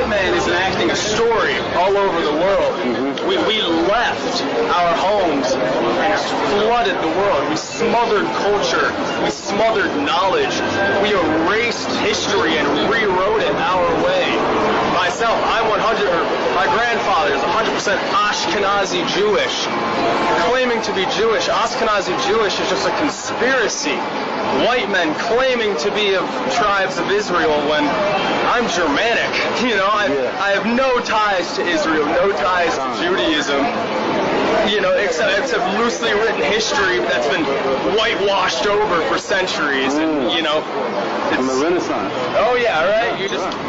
white man is enacting a story all over the world. We left our homes and flooded the world. We smothered culture. We smothered knowledge. We erased history and rewrote it our way. Myself, my grandfather is 100% Ashkenazi Jewish. Claiming to be Jewish, Ashkenazi Jewish is just a conspiracy. White men claiming to be of tribes of Israel when I'm Germanic. You know, I have no ties to Israel, no ties to Judaism. You know, except loosely written history that's been whitewashed over for centuries, and you know, from the Renaissance. Oh yeah, right.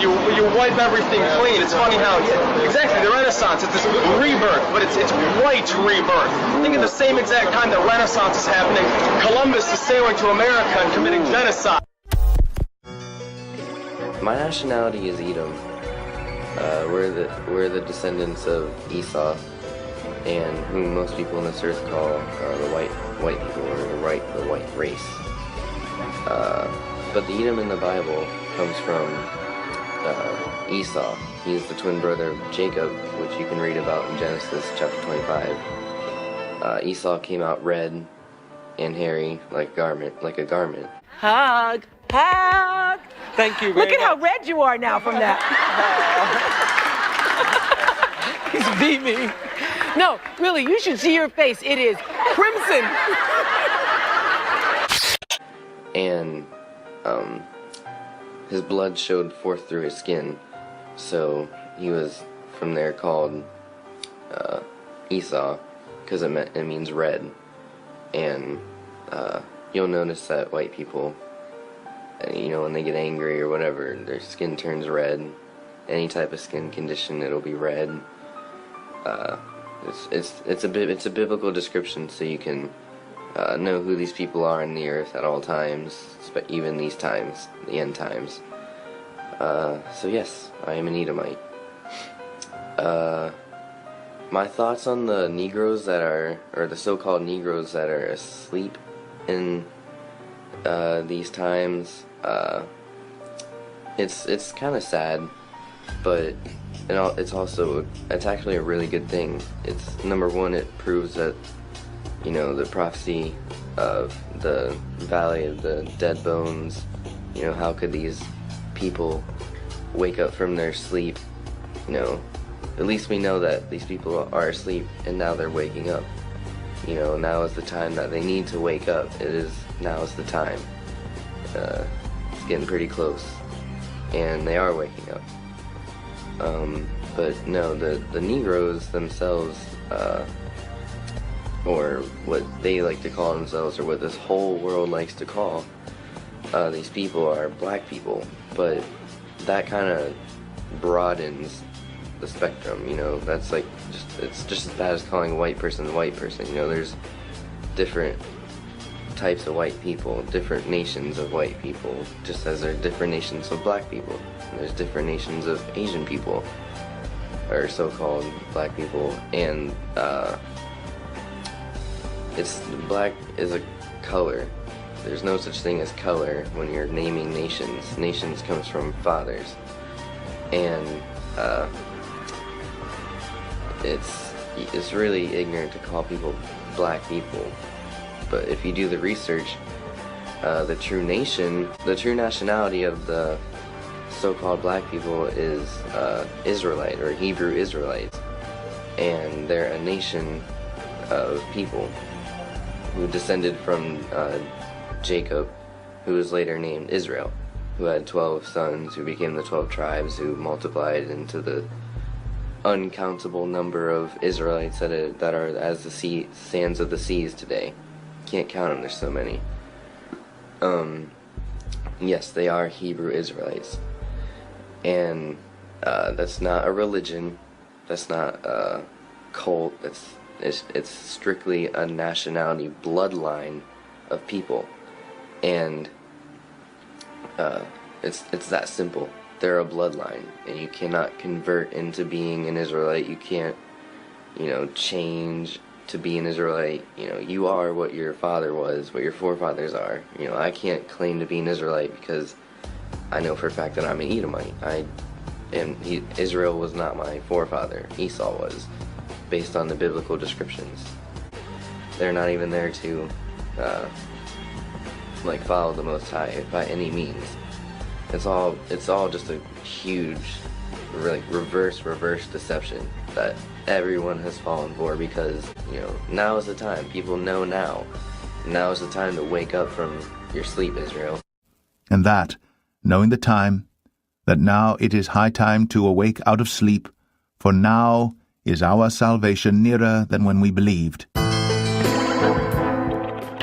You wipe everything clean. It's funny how exactly the Renaissance. It's this rebirth, but it's white rebirth. Think at the same exact time the Renaissance is happening, Columbus is sailing to America and committing genocide. My nationality is Edom. We're the descendants of Esau, and whom most people on this earth call the white people, or the white race. But the Edom in the Bible comes from Esau. He's the twin brother of Jacob, which you can read about in Genesis chapter 25. Esau came out red and hairy like a garment. Hug, hug. Thank you very Look at much. how red you are now from that. He's beaming. No, really, you should see your face. It is crimson. And his blood showed forth through his skin, so he was from there called Esau, because it means red. And you'll notice that white people, you know, when they get angry or whatever, their skin turns red. Any type of skin condition, it'll be red. It's a biblical description, so you can know who these people are in the earth at all times, even these times, the end times. So yes, I am an Edomite. My thoughts on the Negroes that are, or the so-called Negroes that are asleep in these times, it's kind of sad, but it's actually a really good thing. It's, number one, it proves that, you know, the prophecy of the Valley of the Dead Bones, you know, how could these people wake up from their sleep? You know, at least we know that these people are asleep and now they're waking up. You know, now is the time that they need to wake up. Now is the time. It's getting pretty close, and they are waking up. But no, the Negroes themselves, or what they like to call themselves, or what this whole world likes to call these people, are black people. But that kind of broadens the spectrum, you know. That's like it's just as bad as calling a white person a white person. You know, there's different types of white people, different nations of white people, just as there are different nations of black people. And there's different nations of Asian people, or so-called black people, and black is a color. There's no such thing as color when you're naming nations. Nations comes from fathers, and it's really ignorant to call people black people. But if you do the research, the true nationality of the so-called black people is Israelite, or Hebrew Israelites, and they're a nation of people who descended from Jacob, who was later named Israel, who had 12 sons, who became the 12 tribes, who multiplied into the uncountable number of Israelites that are as the sands of the seas today. Can't count them, there's so many. Yes, they are Hebrew Israelites, and that's not a religion, that's not a cult, it's strictly a nationality, bloodline of people, and it's that simple. They're a bloodline, and you cannot convert into being an Israelite. You can't, you know, change to be an Israelite. You know, you are what your father was, what your forefathers are. You know, I can't claim to be an Israelite because I know for a fact that I'm an Edomite. And Israel was not my forefather. Esau was, based on the biblical descriptions. They're not even there to like follow the Most High by any means. It's all just a huge reverse deception that everyone has fallen for, because now is the time. People know now. Now is the time to wake up from your sleep, Israel. And that, knowing the time, that now it is high time to awake out of sleep, for now is our salvation nearer than when we believed.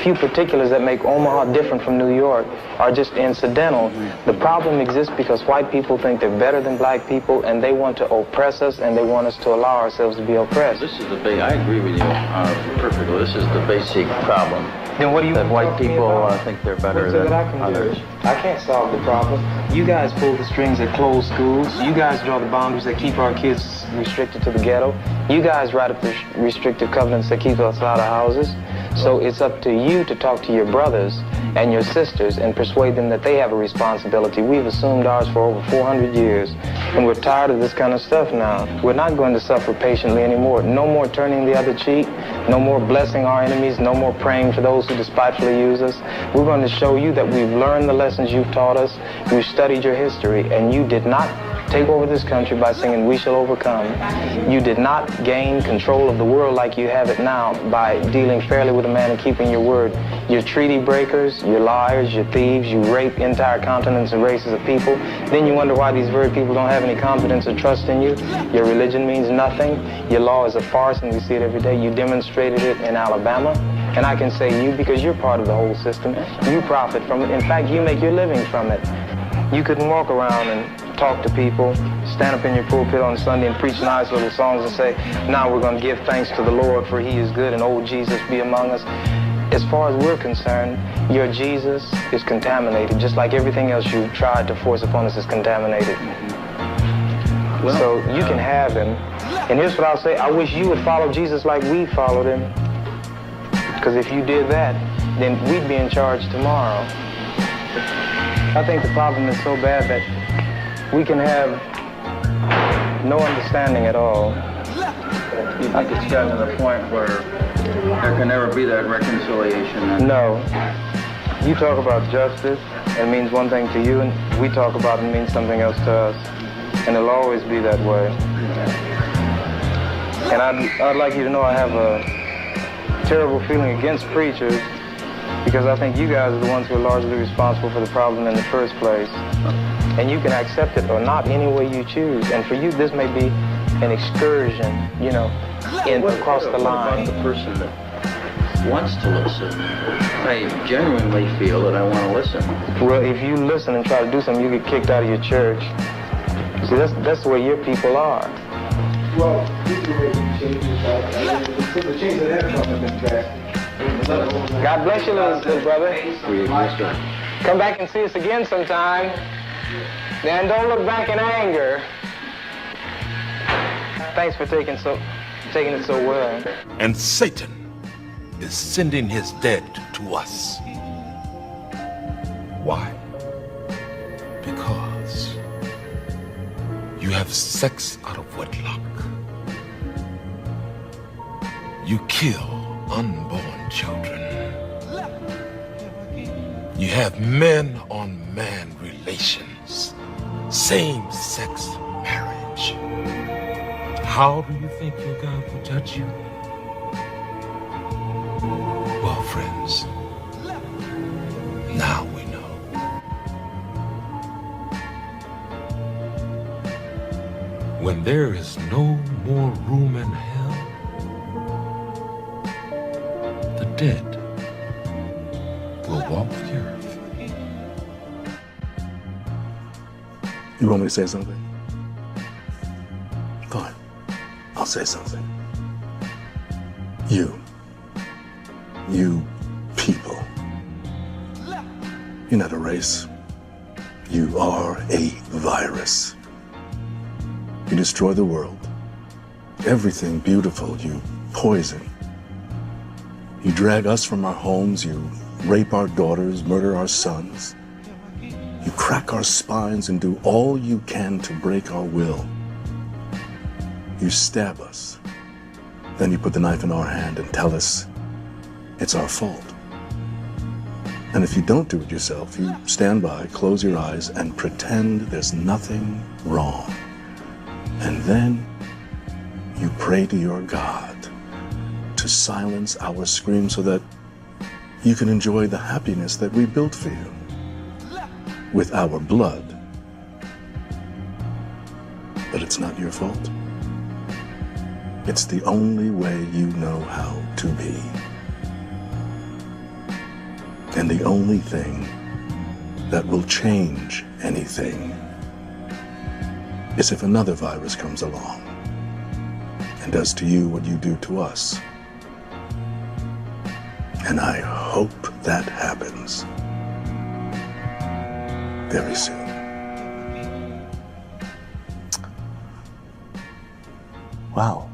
Few particulars that make Omaha different from New York are just incidental. The problem exists because white people think they're better than black people, and they want to oppress us, and they want us to allow ourselves to be oppressed. This is I agree with you perfectly. This is the basic problem. Then what do you that white people think they're better than others? I can't solve the problem. You guys pull the strings that close schools. You guys draw the boundaries that keep our kids restricted to the ghetto. You guys write up the restrictive covenants that keep us out of houses. So it's up to you to talk to your brothers and your sisters and persuade them that they have a responsibility. We've assumed ours for over 400 years, and we're tired of this kind of stuff now. We're not going to suffer patiently anymore. No more turning the other cheek. No more blessing our enemies. No more praying for those who despitefully use us. We're going to show you that we've learned the lessons you've taught us. We've studied your history, and you did not take over this country by singing "We Shall Overcome." You did not gain control of the world like you have it now by dealing fairly with a man and keeping your word. You're treaty breakers, you're liars, you're thieves, you rape entire continents and races of people. Then you wonder why these very people don't have any confidence or trust in you. Your religion means nothing. Your law is a farce, and we see it every day. You demonstrated it in Alabama. And I can say you because you're part of the whole system. You profit from it. In fact, you make your living from it. You couldn't walk around and talk to people, stand up in your pulpit on Sunday and preach nice little songs and say, now we're going to give thanks to the Lord for he is good and old Jesus be among us. As far as we're concerned, your Jesus is contaminated, just like everything else you've tried to force upon us is contaminated. So you can have him. And here's what I'll say, I wish you would follow Jesus like we followed him. Because if you did that, then we'd be in charge tomorrow. I think the problem is so bad that we can have no understanding at all. You think it's gotten to the point where there can never be that reconciliation? No. You talk about justice, it means one thing to you, and we talk about it means something else to us. And it'll always be that way. And I'd like you to know I have a terrible feeling against preachers, because I think you guys are the ones who are largely responsible for the problem in the first place. And you can accept it or not any way you choose. And for you, this may be an excursion, across the line. What about the person that wants to listen? I genuinely feel that I want to listen. Well, if you listen and try to do something, you get kicked out of your church. See, that's the way your people are. Well, people are making changes. The changes that have come have been drastic. God bless you, little brother. Come back and see us again sometime. And don't look back in anger. Thanks for taking it so well. And Satan is sending his dead to us. Why? Because you have sex out of wedlock. You kill unborn children. You have man-on-man relations, same-sex marriage. How do you think your God will judge you? Well, friends, now we know. When there is no more room in hell, the dead will walk the earth. You want me to say something? Fine. I'll say something. You people. You're not a race. You are a virus. You destroy the world. Everything beautiful you poison. You drag us from our homes. You rape our daughters, murder our sons. You crack our spines and do all you can to break our will. You stab us. Then you put the knife in our hand and tell us it's our fault. And if you don't do it yourself, you stand by, close your eyes, and pretend there's nothing wrong. And then you pray to your God to silence our screams so that you can enjoy the happiness that we built for you with our blood. But it's not your fault. It's the only way you know how to be. And the only thing that will change anything is if another virus comes along and does to you what you do to us. And I hope that happens very soon. Well,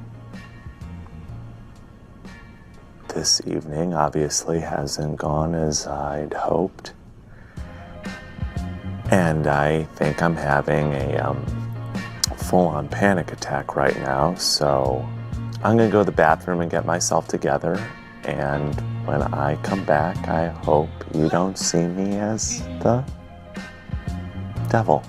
this evening obviously hasn't gone as I'd hoped. And I think I'm having a full-on panic attack right now, so I'm gonna go to the bathroom and get myself together, and when I come back, I hope you don't see me as the devil.